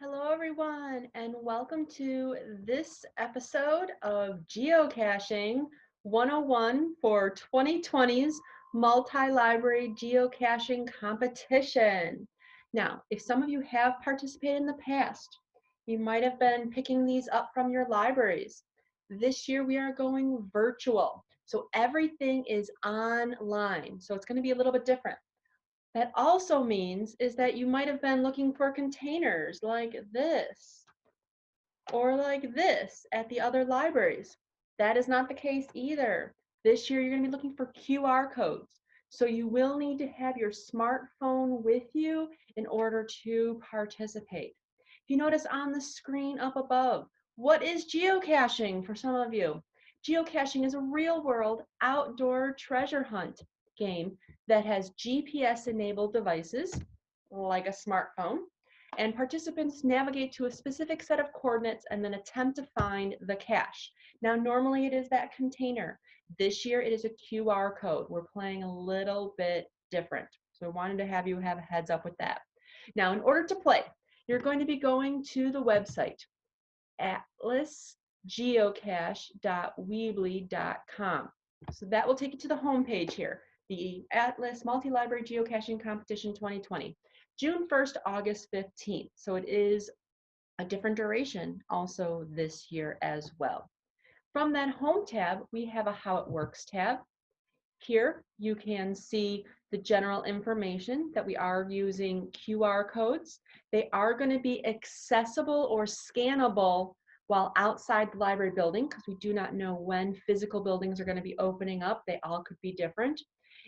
Hello, everyone, and welcome to this episode of Geocaching 101 for 2020's Multi-Library Geocaching Competition. Now, if some of you have participated in the past, you might have been picking these up from your libraries. This year we are going virtual, so everything is online, so it's going to be a little bit different. That also means is that you might have been looking for containers like this or like this at the other libraries. That is not the case either. This year you're going to be looking for QR codes. So you will need to have your smartphone with you in order to participate. If you notice on the screen up above, what is geocaching for some of you? Geocaching is a real world outdoor treasure hunt game that has GPS enabled devices like a smartphone, and participants navigate to a specific set of coordinates and then attempt to find the cache. Now, normally it is that container. This year it is a QR code. We're playing a little bit different. So I wanted to have you have a heads up with that. Now, in order to play, you're going to be going to the website, atlasgeocache.weebly.com. So that will take you to the home page here, the Atlas Multi-Library Geocaching Competition 2020. June 1st, August 15th. So it is a different duration also this year as well. From that home tab, we have a How It Works tab. Here you can see the general information that we are using QR codes. They are going to be accessible or scannable while outside the library building because we do not know when physical buildings are going to be opening up. They all could be different.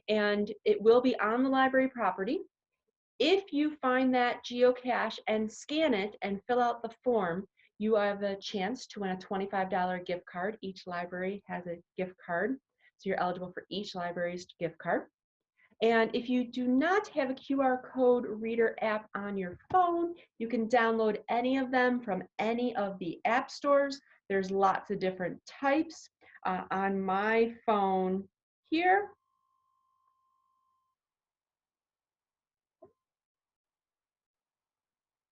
And it will be on the library property. If you find that geocache and scan it and fill out the form, you have a chance to win a $25 gift card. Each library has a gift card, so you're eligible for each library's gift card. And if you do not have a QR code reader app on your phone, you can download any of them from any of the app stores. There's lots of different types. On my phone here,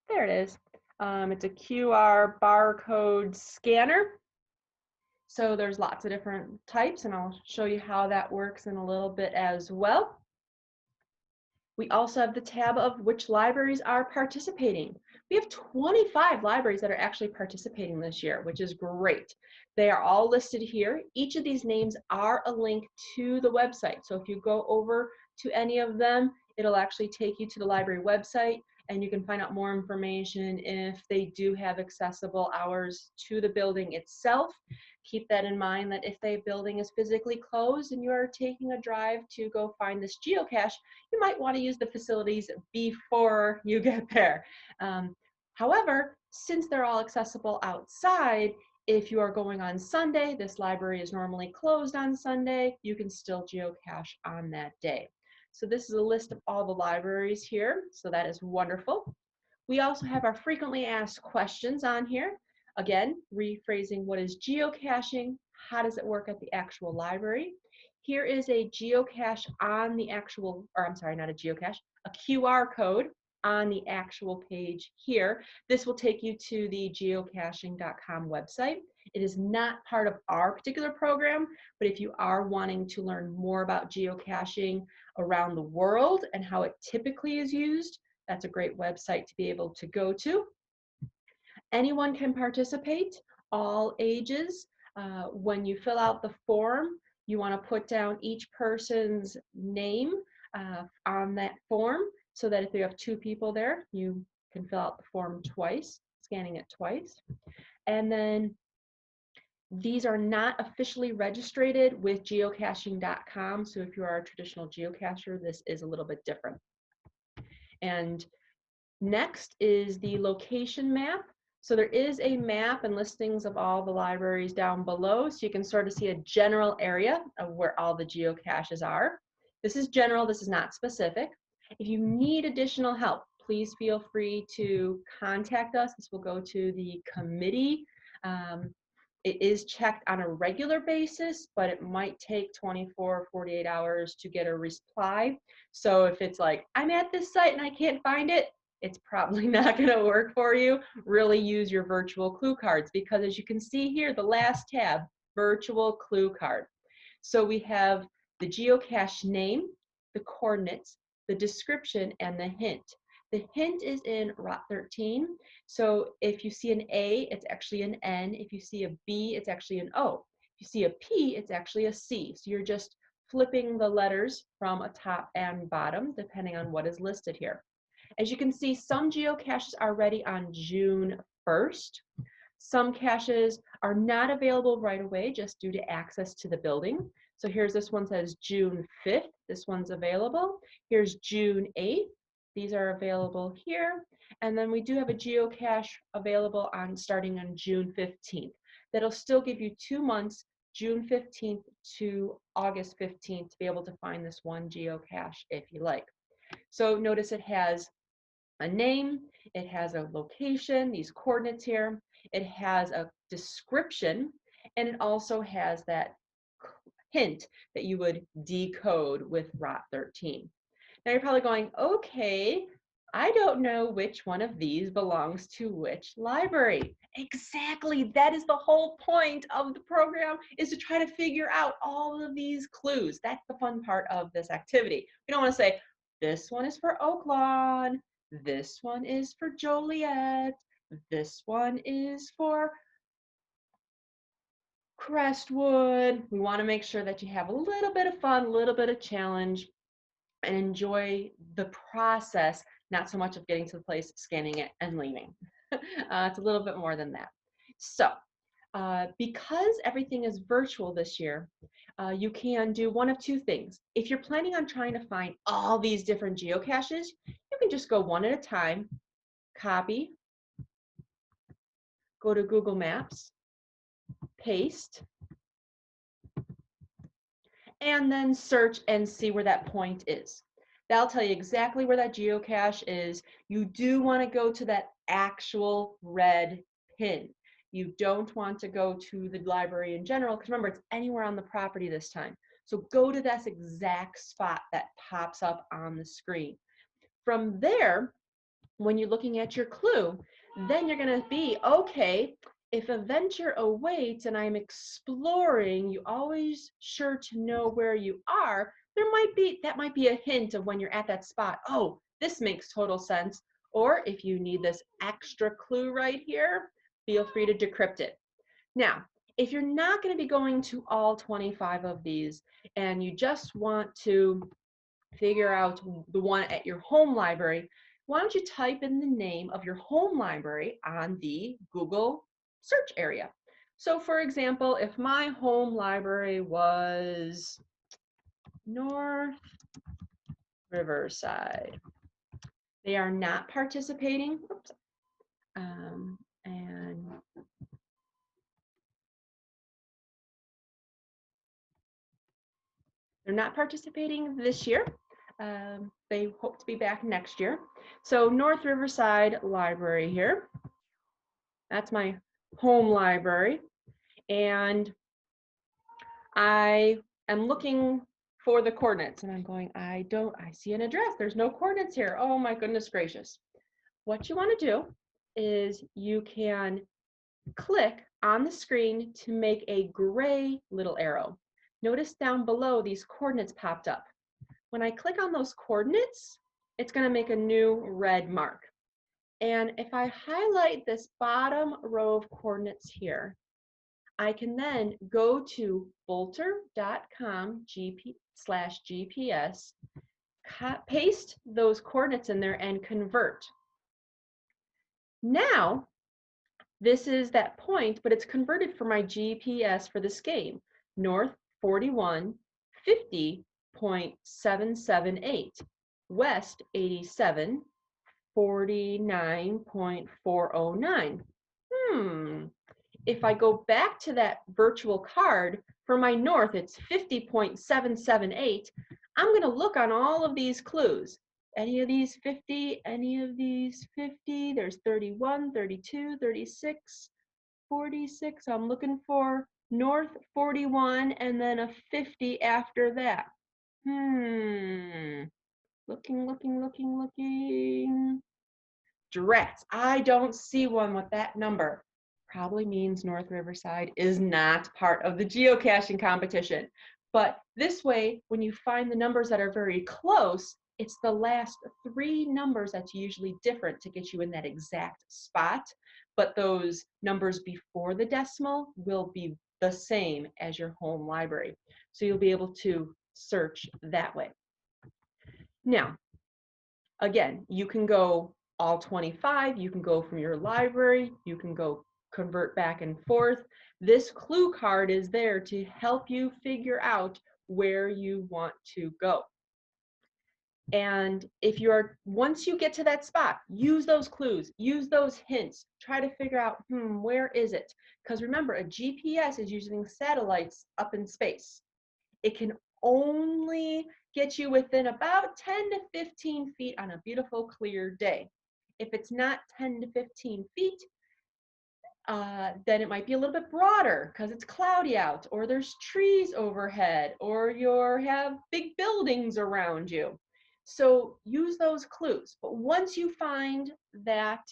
there it is. It's a QR barcode scanner. So there's lots of different types, and I'll show you how that works in a little bit as well. We also have the tab of which libraries are participating. We have 25 libraries that are actually participating this year, which is great. They are all listed here. Each of these names are a link to the website. So if you go over to any of them, it'll actually take you to the library website, and you can find out more information if they do have accessible hours to the building itself. Keep that in mind that if the building is physically closed and you're taking a drive to go find this geocache, you might want to use the facilities before you get there. However, since they're all accessible outside, if you are going on Sunday, this library is normally closed on Sunday, you can still geocache on that day. So this is a list of all the libraries here, so that is wonderful. We also have our frequently asked questions on here. Again, rephrasing what is geocaching, how does it work at the actual library? Here is a geocache on the actual, or I'm sorry, not a geocache, a QR code on the actual page here. This will take you to the geocaching.com website. It is not part of our particular program, but if you are wanting to learn more about geocaching around the world and how it typically is used, that's a great website to be able to go to. Anyone can participate, all ages. When you fill out the form, you want to put down each person's name on that form so that if you have two people there, you can fill out the form twice, scanning it twice. And then these are not officially registered with geocaching.com. So if you are a traditional geocacher, this is a little bit different. And next is the location map. So there is a map and listings of all the libraries down below, so you can sort of see a general area of where all the geocaches are. This is general, this is not specific. If you need additional help, please feel free to contact us. This will go to the committee. It is checked on a regular basis, but it might take 24 or 48 hours to get a reply. So if it's like, I'm at this site and I can't find it, it's probably not going to work for you. Really use your virtual clue cards, because as you can see here, the last tab, virtual clue card. So we have the geocache name, the coordinates, the description, and the hint. The hint is in Rot 13. So if you see an A, it's actually an N. If you see a B, it's actually an O. If you see a P, it's actually a C. So you're just flipping the letters from a top and bottom, depending on what is listed here. As you can see, some geocaches are ready on June 1st. Some caches are not available right away just due to access to the building. So here's this one says June 5th. This one's available. Here's June 8th. These are available here. And then we do have a geocache available on starting on June 15th. That'll still give you 2 months, June 15th to August 15th, to be able to find this one geocache if you like. So notice it has a name, it has a location, these coordinates here, it has a description, and it also has that hint that you would decode with Rot 13. Now you're probably going, okay, I don't know which one of these belongs to which library. Exactly, that is the whole point of the program, is to try to figure out all of these clues. That's the fun part of this activity. We don't want to say, this one is for Oaklawn, this one is for Joliet, this one is for Crestwood. We want to make sure that you have a little bit of fun, a little bit of challenge, and enjoy the process, not so much of getting to the place, scanning it, and leaving. It's a little bit more than that. So, because everything is virtual this year, you can do one of two things. If you're planning on trying to find all these different geocaches, you can just go one at a time, copy, go to Google Maps, paste, and then search and see where that point is. That'll tell you exactly where that geocache is. You do want to go to that actual red pin. You don't want to go to the library in general, because remember, it's anywhere on the property this time. So go to that exact spot that pops up on the screen. From there, when you're looking at your clue, then you're going to be, okay, if a venture awaits and I'm exploring, you always sure to know where you are. That might be a hint of when you're at that spot. Oh, this makes total sense. Or if you need this extra clue right here, feel free to decrypt it. Now, if you're not going to be going to all 25 of these and you just want to figure out the one at your home library, why don't you type in the name of your home library on the Google search area. So for example, if my home library was North Riverside, they are not participating. Oops. And they're not participating this year. They hope to be back next year. So North Riverside Library here. That's my home library. And I am looking for the coordinates, and I'm going, I see an address. There's no coordinates here. Oh my goodness gracious. What you want to do is you can click on the screen to make a gray little arrow. Notice down below these coordinates popped up. When I click on those coordinates, it's going to make a new red mark. And if I highlight this bottom row of coordinates here, I can then go to bolter.com/GPS, paste those coordinates in there, and convert. Now, this is that point, but it's converted for my GPS for this game, north 4150.778, west 87, 49.409. If I go back to that virtual card, for my north, it's 50.778. I'm going to look on all of these clues. Any of these 50, any of these 50, there's 31, 32, 36, 46. I'm looking for north 41 and then a 50 after that. Looking. Drats, I don't see one with that number. Probably means North Riverside is not part of the geocaching competition. But this way, when you find the numbers that are very close, it's the last 3 numbers that's usually different to get you in that exact spot. But those numbers before the decimal will be the same as your home library. So you'll be able to search that way. Now, again, you can go all 25, you can go from your library, you can go convert back and forth. This clue card is there to help you figure out where you want to go. And if you're, once you get to that spot, use those clues, use those hints, try to figure out, where is it? Because remember, a GPS is using satellites up in space. It can only get you within about 10 to 15 feet on a beautiful, clear day. If it's not 10 to 15 feet, then it might be a little bit broader because it's cloudy out, or there's trees overhead, or you have big buildings around you. So use those clues. But once you find that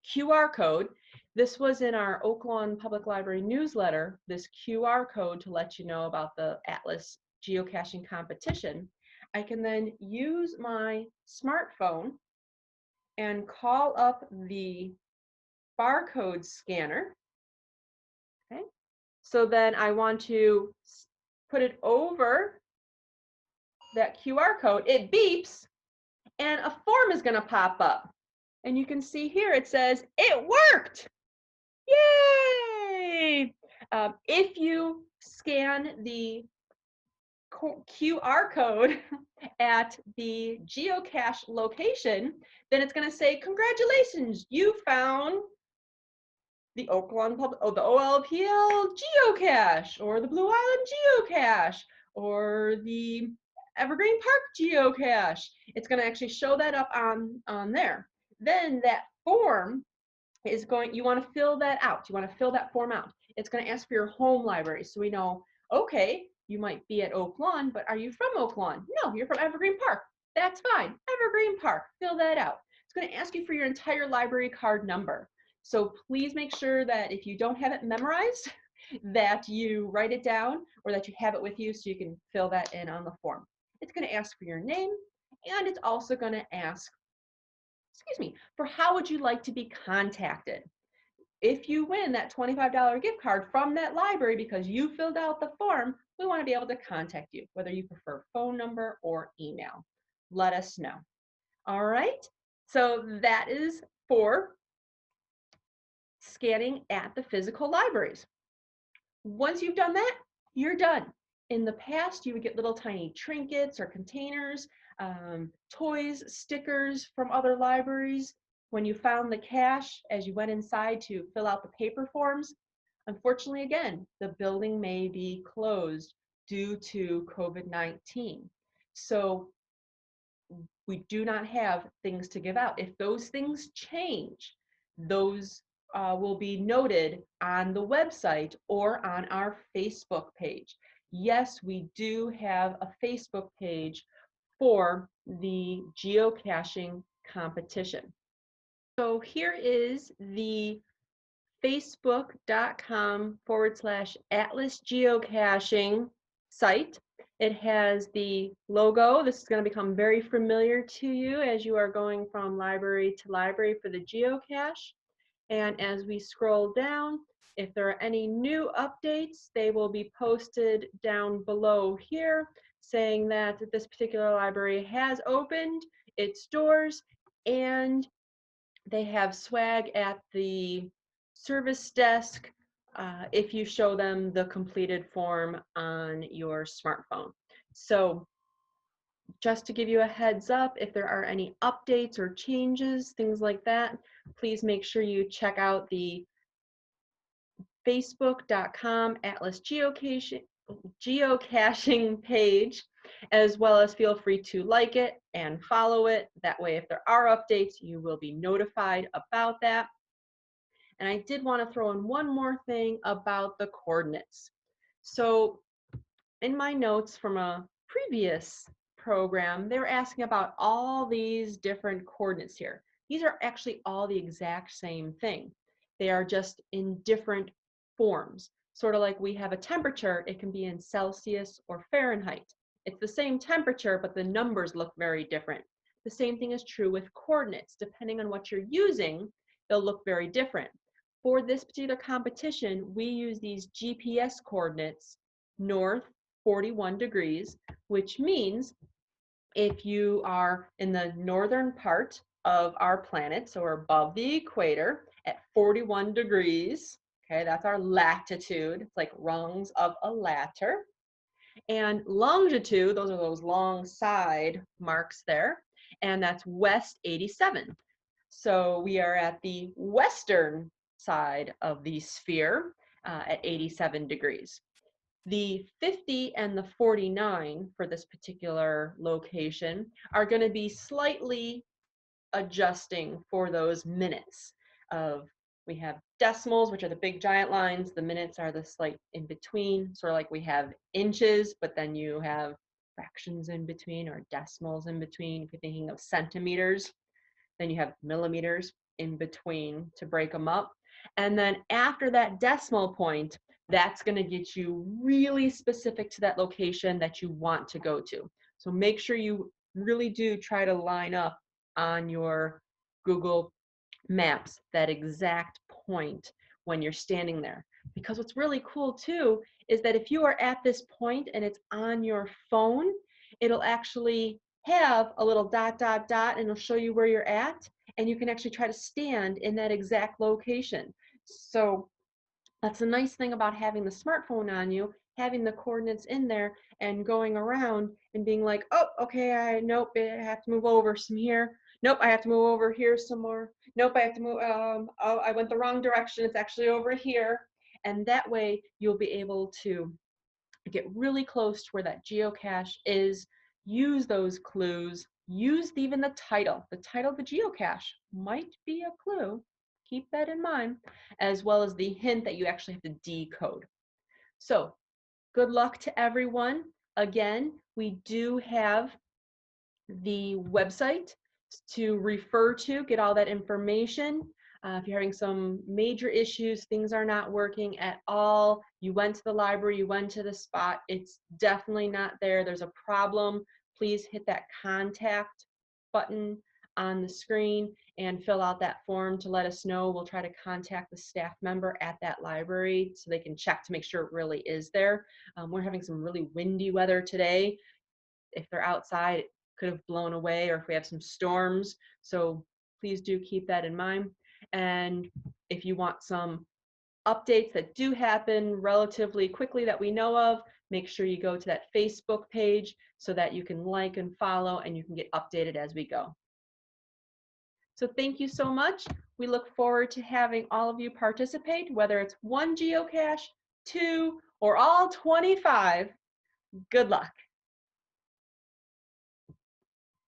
QR code, this was in our Oak Lawn Public Library newsletter, this QR code to let you know about the Atlas geocaching competition, I can then use my smartphone and call up the barcode scanner. Okay. So then I want to put it over that QR code. It beeps and a form is going to pop up. And you can see here it says, it worked. Yay! If you scan the QR code at the geocache location, then it's going to say, congratulations, you found the the OLPL geocache, or the Blue Island geocache, or the Evergreen Park geocache. It's going to actually show that up on there. Then that form is going, you want to fill that out. You want to fill that form out. It's going to ask for your home library. So we know, okay, you might be at Oak Lawn, but are you from Oak Lawn? No, you're from Evergreen Park. That's fine. Evergreen Park, fill that out. It's going to ask you for your entire library card number. So please make sure that if you don't have it memorized, that you write it down or that you have it with you so you can fill that in on the form. It's going to ask for your name, and it's also going to ask, for how would you like to be contacted? If you win that $25 gift card from that library because you filled out the form, we want to be able to contact you, whether you prefer phone number or email. Let us know. All right, so that is for scanning at the physical libraries. Once you've done that, you're done. In the past, you would get little tiny trinkets or containers, toys, stickers from other libraries. When you found the cache, as you went inside to fill out the paper forms, unfortunately, again, the building may be closed due to COVID-19. So we do not have things to give out. If those things change, those will be noted on the website or on our Facebook page. Yes, we do have a Facebook page for the geocaching competition. So here is the facebook.com/Atlas Geocaching site. It has the logo. This is going to become very familiar to you as you are going from library to library for the geocache. And as we scroll down, if there are any new updates, they will be posted down below here saying that this particular library has opened its doors and they have swag at the service desk if you show them the completed form on your smartphone. So just to give you a heads up, if there are any updates or changes, things like that, please make sure you check out the facebook.com Atlas Geocaching page, as well as feel free to like it and follow it. That way, if there are updates, you will be notified about that. And I did want to throw in one more thing about the coordinates. So in my notes from a previous program, they were asking about all these different coordinates here. These are actually all the exact same thing. They are just in different forms. Sort of like we have a temperature, it can be in Celsius or Fahrenheit. It's the same temperature, but the numbers look very different. The same thing is true with coordinates. Depending on what you're using, they'll look very different. For this particular competition, we use these GPS coordinates, north 41 degrees, which means if you are in the northern part of our planet, so we're above the equator at 41 degrees, okay, that's our latitude. It's like rungs of a ladder. And longitude, those are those long side marks there, and that's west 87. So we are at the western side of the sphere at 87 degrees. The 50 and the 49 for this particular location are going to be slightly adjusting for those minutes of, we have decimals, which are the big giant lines. The minutes are the slight in between, sort of like we have inches, but then you have fractions in between or decimals in between. If you're thinking of centimeters, then you have millimeters in between to break them up. And then after that decimal point, that's going to get you really specific to that location that you want to go to. So make sure you really do try to line up on your Google Maps that exact point when you're standing there. Because what's really cool too is that if you are at this point and it's on your phone, it'll actually have a little dot, dot, dot, and it'll show you where you're at. And you can actually try to stand in that exact location. So that's the nice thing about having the smartphone on you, having the coordinates in there and going around and being like, oh, okay, nope, I have to move over some here. Nope, I have to move over here some more. Nope, I have to move, oh, I went the wrong direction. It's actually over here. And that way you'll be able to get really close to where that geocache is, use those clues, use even the title. The title of the geocache might be a clue. Keep that in mind, as well as the hint that you actually have to decode. So good luck to everyone. Again, we do have the website to refer to, get all that information. If you're having some major issues, things are not working at all, you went to the library, you went to the spot, it's definitely not there, there's a problem, please hit that contact button on the screen and fill out that form to let us know. We'll try to contact the staff member at that library so they can check to make sure it really is there. We're having some really windy weather today. If they're outside, it could have blown away, or if we have some storms. So please do keep that in mind. And if you want some updates that do happen relatively quickly that we know of, make sure you go to that Facebook page so that you can like and follow and you can get updated as we go. So thank you so much. We look forward to having all of you participate, whether it's one geocache, two, or all 25. Good luck.